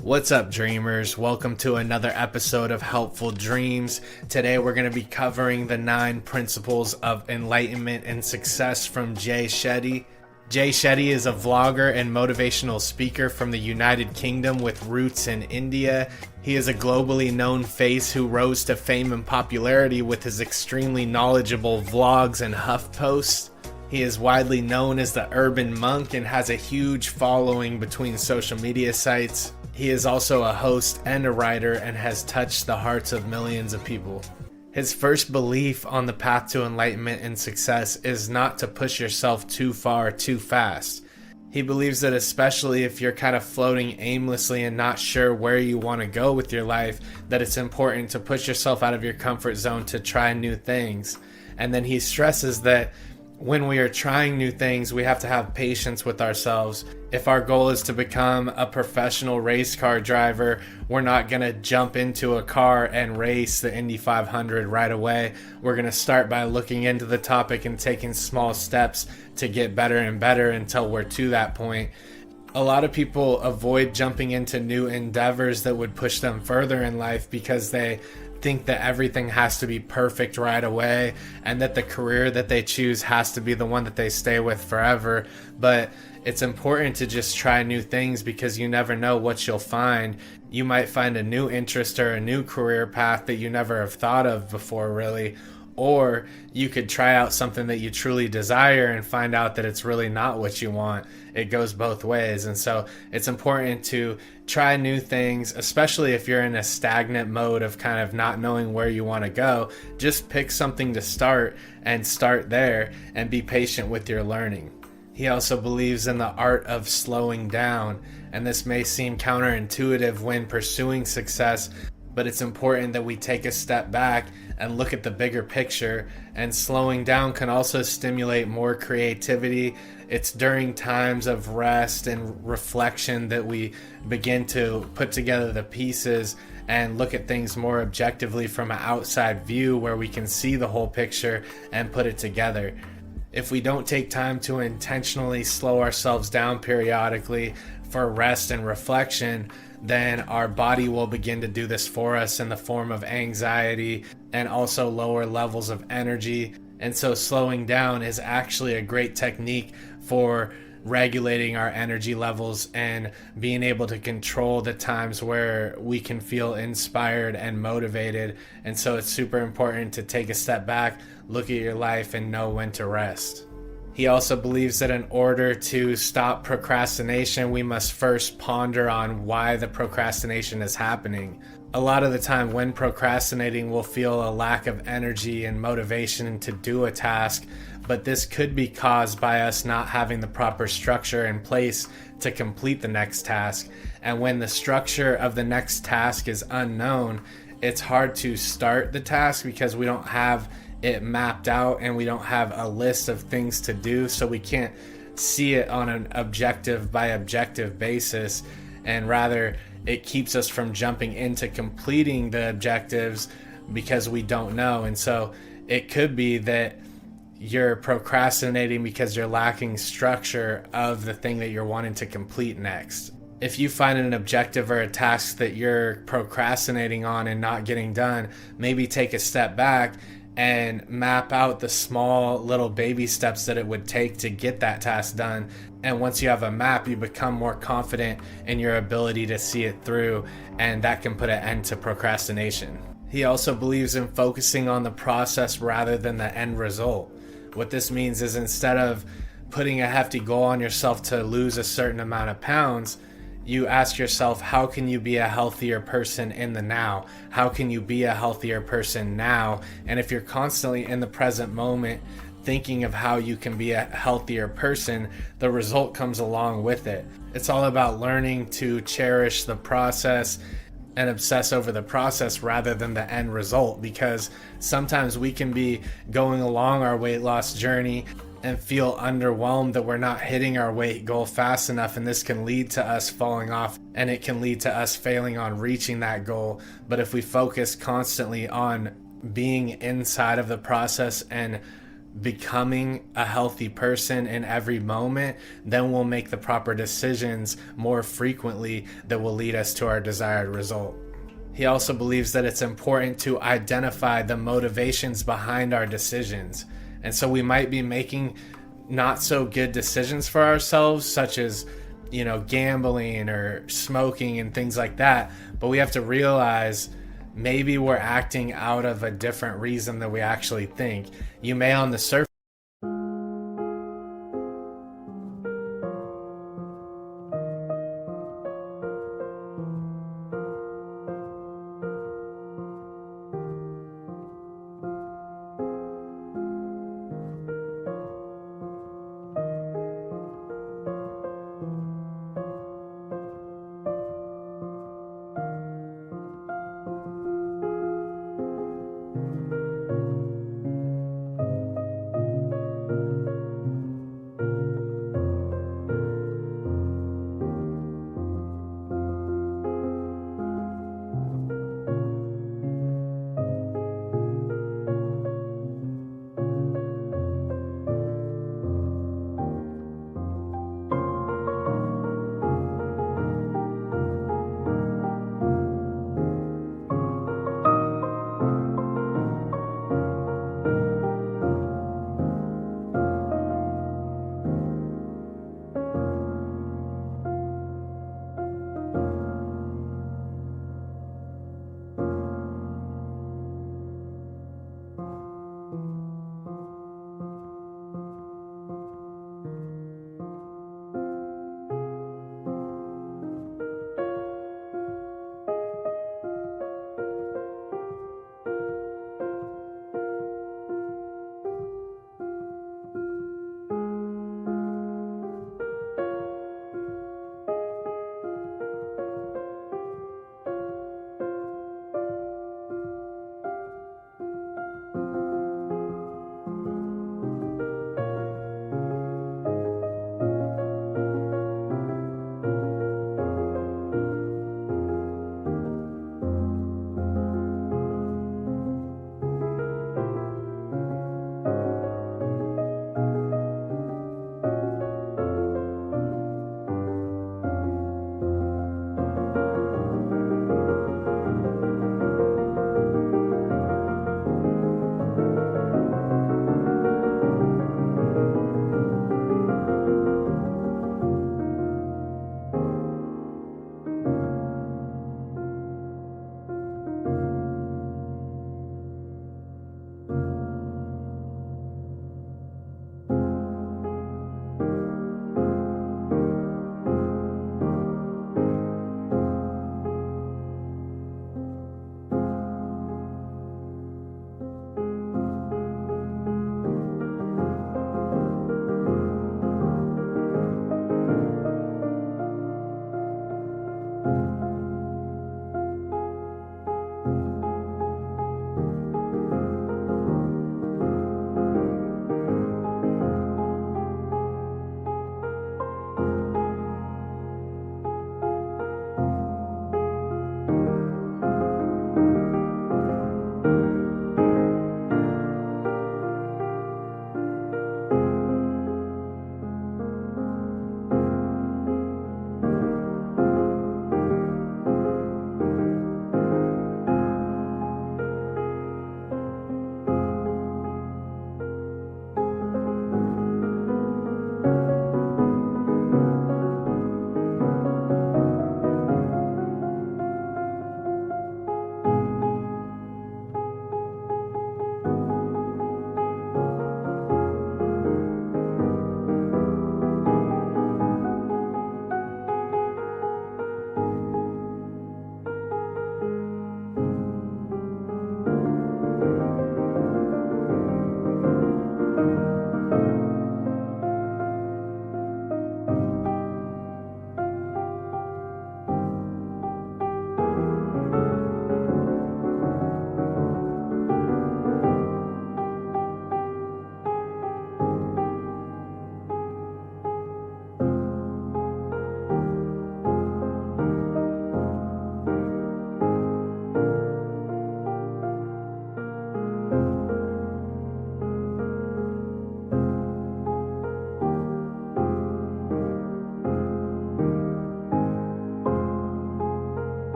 What's up, dreamers? Welcome to another episode of Helpful Dreams. Today we're going to be covering the 9 principles of enlightenment and success from Shetty. Shetty is a vlogger and motivational speaker from the United Kingdom with roots in India. He is a globally known face who rose to fame and popularity with his extremely knowledgeable vlogs and huff posts. He is widely known as the urban monk and has a huge following between social media sites. He is also a host and a writer and has touched the hearts of millions of people. His first belief on the path to enlightenment and success is not to push yourself too far too fast. He believes that especially if you're kind of floating aimlessly and not sure where you want to go with your life, that it's important to push yourself out of your comfort zone to try new things. And then he stresses that when we are trying new things, we have to have patience with ourselves. If our goal is to become a professional race car driver, we're not going to jump into a car and race the Indy 500 right away. We're going to start by looking into the topic and taking small steps to get better and better until we're to that point. A lot of people avoid jumping into new endeavors that would push them further in life because they think that everything has to be perfect right away and that the career that they choose has to be the one that they stay with forever. But it's important to just try new things because you never know what you'll find. You might find a new interest or a new career path that you never have thought of before, really. Or you could try out something that you truly desire and find out that it's really not what you want. It goes both ways. And so it's important to try new things, especially if you're in a stagnant mode of kind of not knowing where you want to go. Just pick something to start and start there and be patient with your learning. He also believes in the art of slowing down. And this may seem counterintuitive when pursuing success, but it's important that we take a step back and look at the bigger picture. And slowing down can also stimulate more creativity. It's during times of rest and reflection that we begin to put together the pieces and look at things more objectively from an outside view where we can see the whole picture and put it together. If we don't take time to intentionally slow ourselves down periodically for rest and reflection, then our body will begin to do this for us in the form of anxiety and also lower levels of energy. And so slowing down is actually a great technique for regulating our energy levels and being able to control the times where we can feel inspired and motivated. And so it's super important to take a step back, look at your life, and know when to rest. He also believes that in order to stop procrastination, we must first ponder on why the procrastination is happening. A lot of the time when procrastinating, we'll feel a lack of energy and motivation to do a task, but this could be caused by us not having the proper structure in place to complete the next task. And when the structure of the next task is unknown, it's hard to start the task because we don't have it mapped out and we don't have a list of things to do, so we can't see it on an objective by objective basis, and rather it keeps us from jumping into completing the objectives because we don't know. And so it could be that you're procrastinating because you're lacking structure of the thing that you're wanting to complete next. If you find an objective or a task that you're procrastinating on and not getting done, maybe take a step back and map out the small little baby steps that it would take to get that task done. And once you have a map, you become more confident in your ability to see it through, and that can put an end to procrastination. He also believes in focusing on the process rather than the end result. What this means is instead of putting a hefty goal on yourself to lose a certain amount of pounds, you ask yourself, how can you be a healthier person in the now? How can you be a healthier person now? And if you're constantly in the present moment thinking of how you can be a healthier person, the result comes along with it. It's all about learning to cherish the process and obsess over the process rather than the end result, because sometimes we can be going along our weight loss journey and feel underwhelmed that we're not hitting our weight goal fast enough, and this can lead to us falling off and it can lead to us failing on reaching that goal. But if we focus constantly on being inside of the process and becoming a healthy person in every moment, then we'll make the proper decisions more frequently that will lead us to our desired result. He also believes that it's important to identify the motivations behind our decisions. And so we might be making not so good decisions for ourselves, such as, gambling or smoking and things like that. But we have to realize maybe we're acting out of a different reason than we actually think. You may on the surface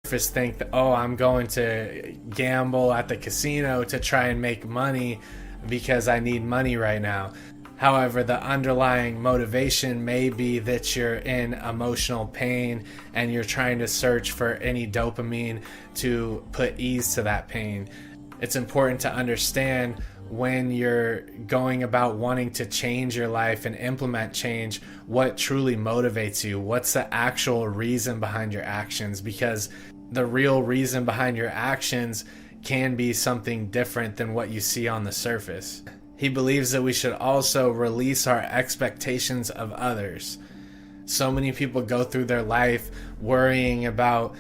surface think that, oh, I'm going to gamble at the casino to try and make money because I need money right now. However, the underlying motivation may be that you're in emotional pain and you're trying to search for any dopamine to put ease to that pain. It's important to understand when you're going about wanting to change your life and implement change, what truly motivates you. What's the actual reason behind your actions? Because the real reason behind your actions can be something different than what you see on the surface. He believes that we should also release our expectations of others. So many people go through their life worrying about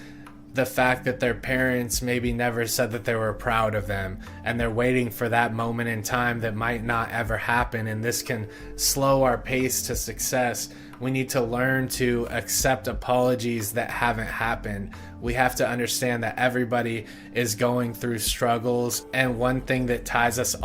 the fact that their parents maybe never said that they were proud of them, and they're waiting for that moment in time that might not ever happen, and this can slow our pace to success. We need to learn to accept apologies that haven't happened. We have to understand that everybody is going through struggles, and one thing that ties us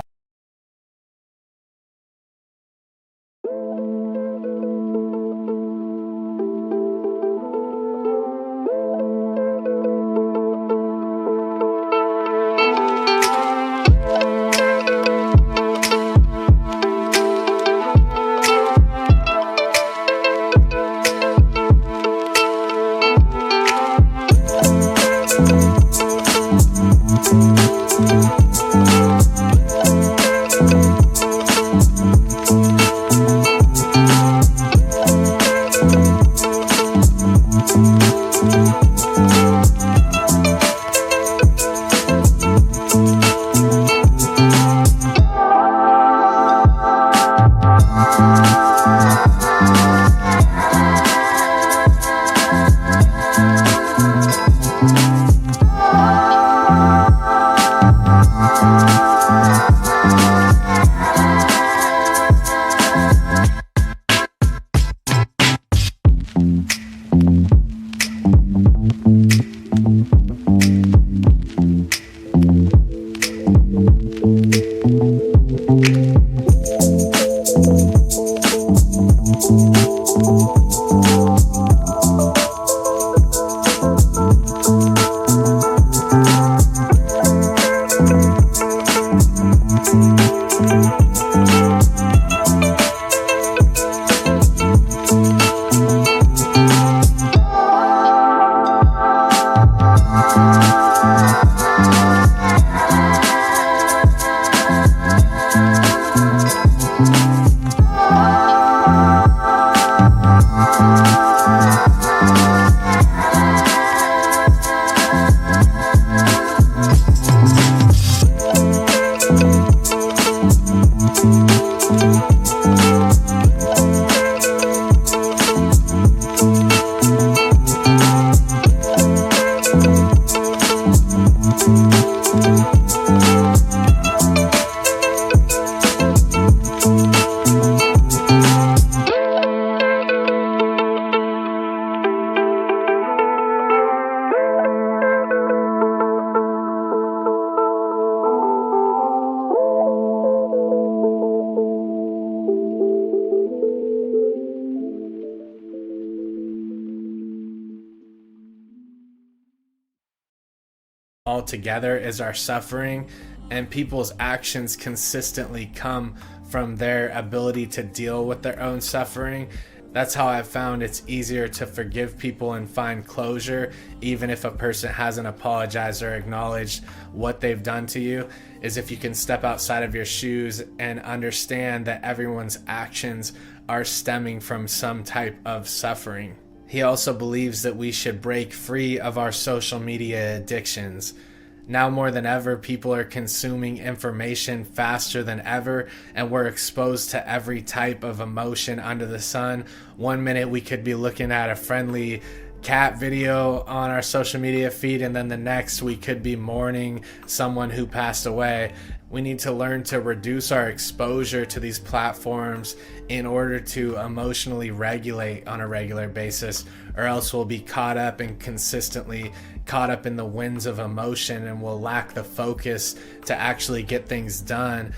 all together is our suffering, and people's actions consistently come from their ability to deal with their own suffering. That's how I've found it's easier to forgive people and find closure, even if a person hasn't apologized or acknowledged what they've done to you, is if you can step outside of your shoes and understand that everyone's actions are stemming from some type of suffering. He also believes that we should break free of our social media addictions. Now more than ever, people are consuming information faster than ever, and we're exposed to every type of emotion under the sun. One minute we could be looking at a friendly cat video on our social media feed, and then the next we could be mourning someone who passed away. We need to learn to reduce our exposure to these platforms in order to emotionally regulate on a regular basis, or else we'll be caught up and consistently caught up in the winds of emotion, and we'll lack the focus to actually get things done.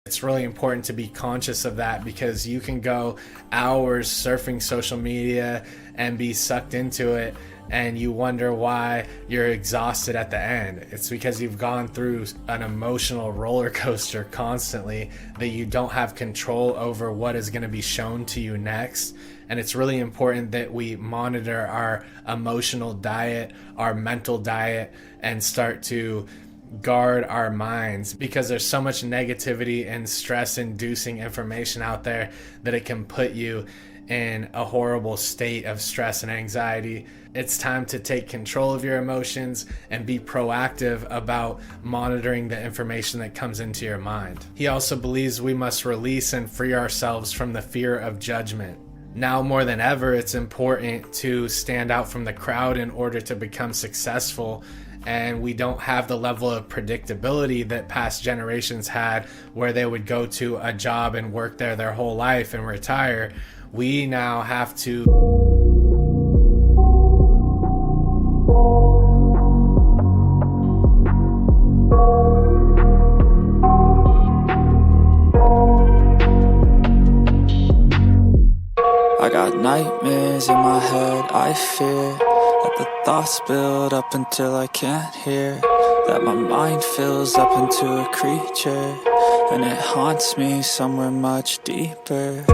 It's really important to be conscious of that, because you can go hours surfing social media and be sucked into it, and you wonder why you're exhausted at the end. It's because you've gone through an emotional roller coaster constantly that you don't have control over what is going to be shown to you next. And it's really important that we monitor our emotional diet, our mental diet, and start to guard our minds, because there's so much negativity and stress inducing information out there that it can put you in a horrible state of stress and anxiety. It's time to take control of your emotions and be proactive about monitoring the information that comes into your mind. He also believes we must release and free ourselves from the fear of judgment. Now more than ever, it's important to stand out from the crowd in order to become successful. And we don't have the level of predictability that past generations had, where they would go to a job and work there their whole life and retire. We now have to I got nightmares in my head, I fear that the thoughts build up until I can't hear, that my mind fills up into a creature, and it haunts me somewhere much deeper.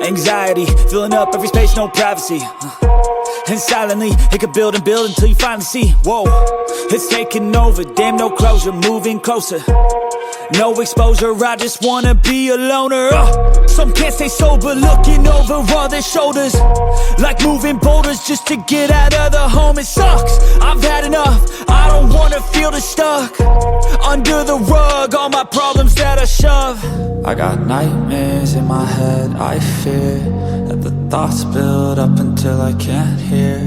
Anxiety, filling up every space, no privacy. And silently, it could build and build until you finally see, whoa, it's taking over, damn no closure, moving closer. No exposure, I just wanna be a loner. Some can't stay sober, looking over all their shoulders, like moving boulders just to get out of the home. It sucks, I've had enough, I don't wanna feel the stuck under the rug, all my problems that I shove. I got nightmares in my head, I fear that the thoughts build up until I can't hear,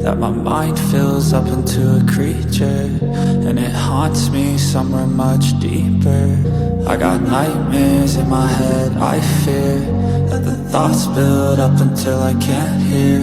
that my mind fills up into a creature, and it haunts me somewhere much deeper. I got nightmares in my head, I fear that the thoughts build up until I can't hear,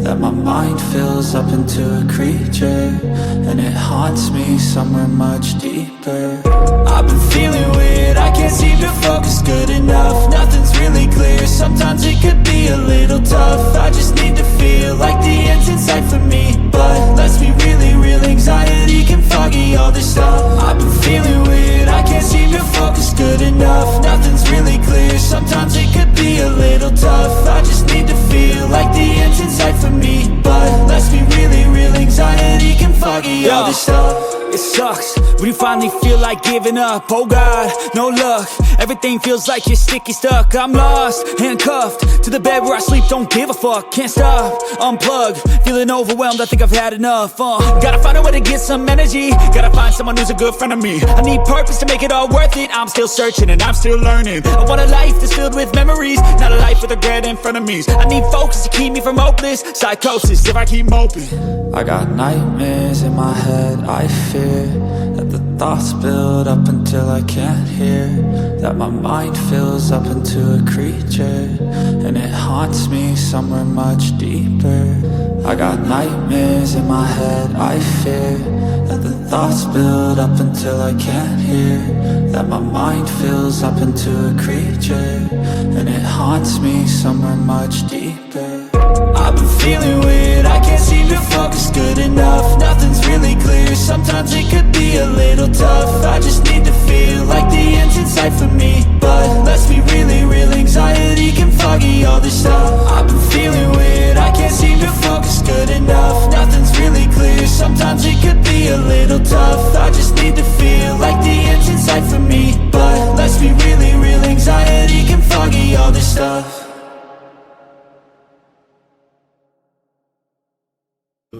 that my mind fills up into a creature, and it haunts me somewhere much deeper. I've been feeling weird, I can't seem to focus good enough, nothing's really clear, sometimes it could be a little tough. I just need to feel like the end's in sight for me, but let's be really real, anxiety can foggy all this stuff. I've been feeling weird, I can't seem to focus good enough, nothing's really clear, sometimes it could be a little tough. I just need to feel like the end's in sight for me, but let's be really real, anxiety can foggy all this stuff. It sucks when you finally feel like giving up. Oh God, no luck, everything feels like you're sticky stuck. I'm lost, handcuffed to the bed where I sleep, don't give a fuck. Can't stop, unplug, feeling overwhelmed, I think I've had enough. Gotta find a way to get some energy, gotta find someone who's a good friend of me. I need purpose to make it all worth it, I'm still searching and I'm still learning. I want a life that's filled with memories, not a life with regret in front of me. I need focus to keep me from hopeless psychosis if I keep moping. I got nightmares in my head, I fear that the thoughts build up until I can't hear, that my mind fills up into a creature, and it haunts me somewhere much deeper. I got nightmares in my head, I fear that the thoughts build up until I can't hear, that my mind fills up into a creature, and it haunts me somewhere much deeper. I've been feeling weird, I can't seem to focus good enough, nothing's really clear, sometimes it could be a little tough. I just need to feel like the end's in sight for me, but let's be really real, anxiety can foggy all this stuff. I've been feeling weird, I can't seem to focus good enough, nothing's really clear, sometimes it could be a little tough. I just need to feel like the end's in sight for me, but let's be really real, anxiety can foggy all this stuff.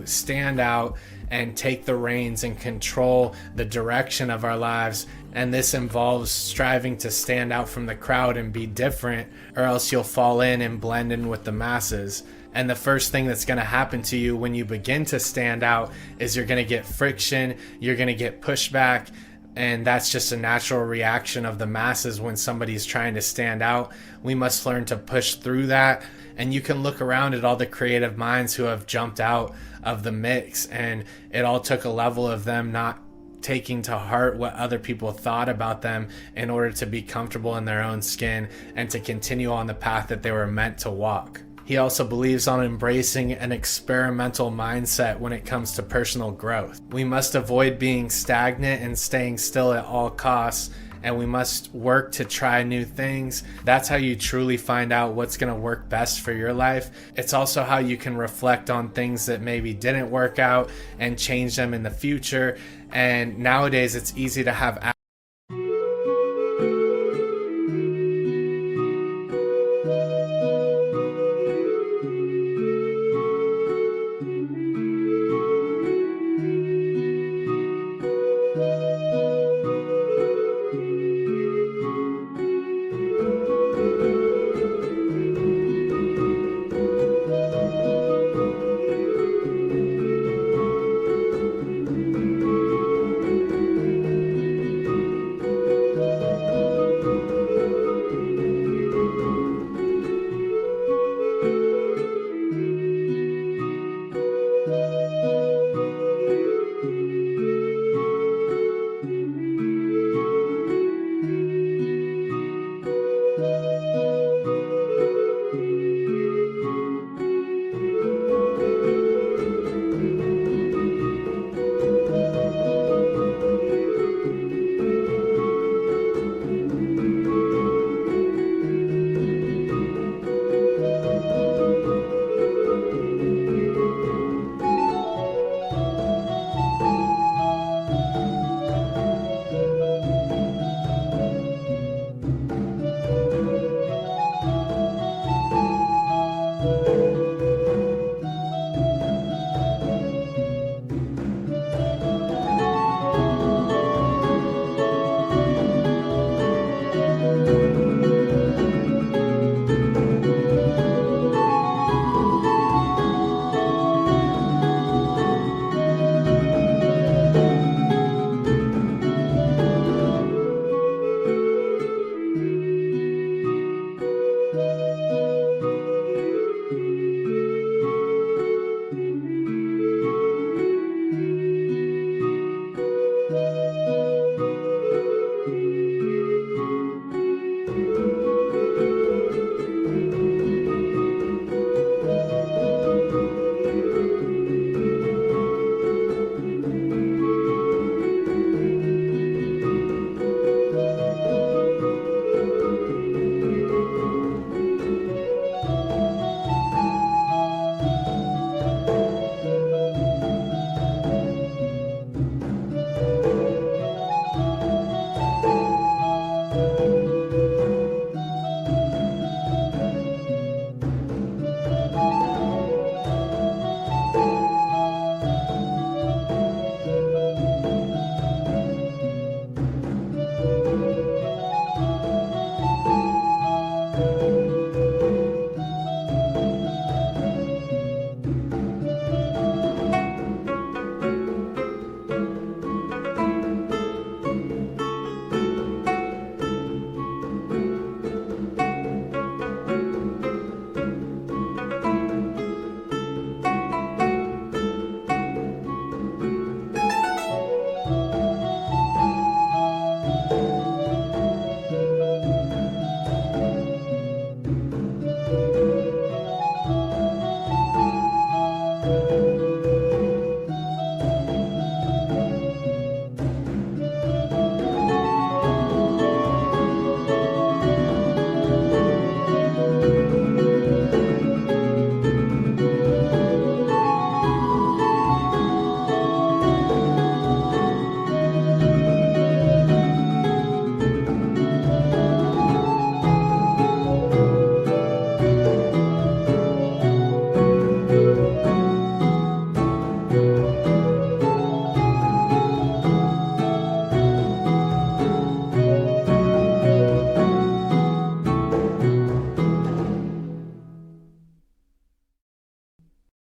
Stand out and take the reins and control the direction of our lives, and this involves striving to stand out from the crowd and be different, or else you'll fall in and blend in with the masses. And the first thing that's going to happen to you when you begin to stand out is you're going to get friction, you're going to get pushback, and that's just a natural reaction of the masses when somebody's trying to stand out. We must learn to push through that. And you can look around at all the creative minds who have jumped out of the mix, and it all took a level of them not taking to heart what other people thought about them in order to be comfortable in their own skin and to continue on the path that they were meant to walk. He also believes on embracing an experimental mindset when it comes to personal growth. We must avoid being stagnant and staying still at all costs, and we must work to try new things. That's how you truly find out what's going to work best for your life. It's also how you can reflect on things that maybe didn't work out and change them in the future. And nowadays it's easy to have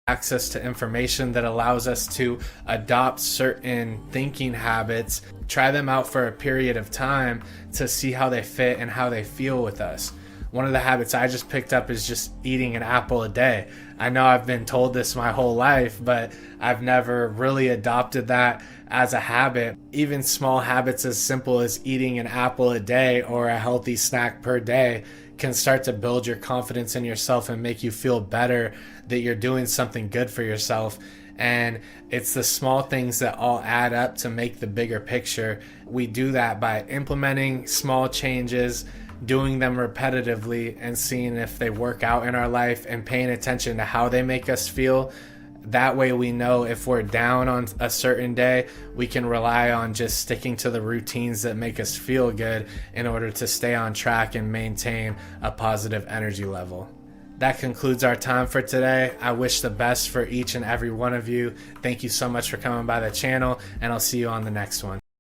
access to information that allows us to adopt certain thinking habits, try them out for a period of time to see how they fit and how they feel with us. One of the habits I just picked up is just eating an apple a day. I know I've been told this my whole life, but I've never really adopted that as a habit. Even small habits as simple as eating an apple a day or a healthy snack per day can start to build your confidence in yourself and make you feel better that you're doing something good for yourself. And it's the small things that all add up to make the bigger picture. We do that by implementing small changes, doing them repetitively, and seeing if they work out in our life and paying attention to how they make us feel. That way we know if we're down on a certain day, we can rely on just sticking to the routines that make us feel good in order to stay on track and maintain a positive energy level. That concludes our time for today. I wish the best for each and every one of you. Thank you so much for coming by the channel, and I'll see you on the next one.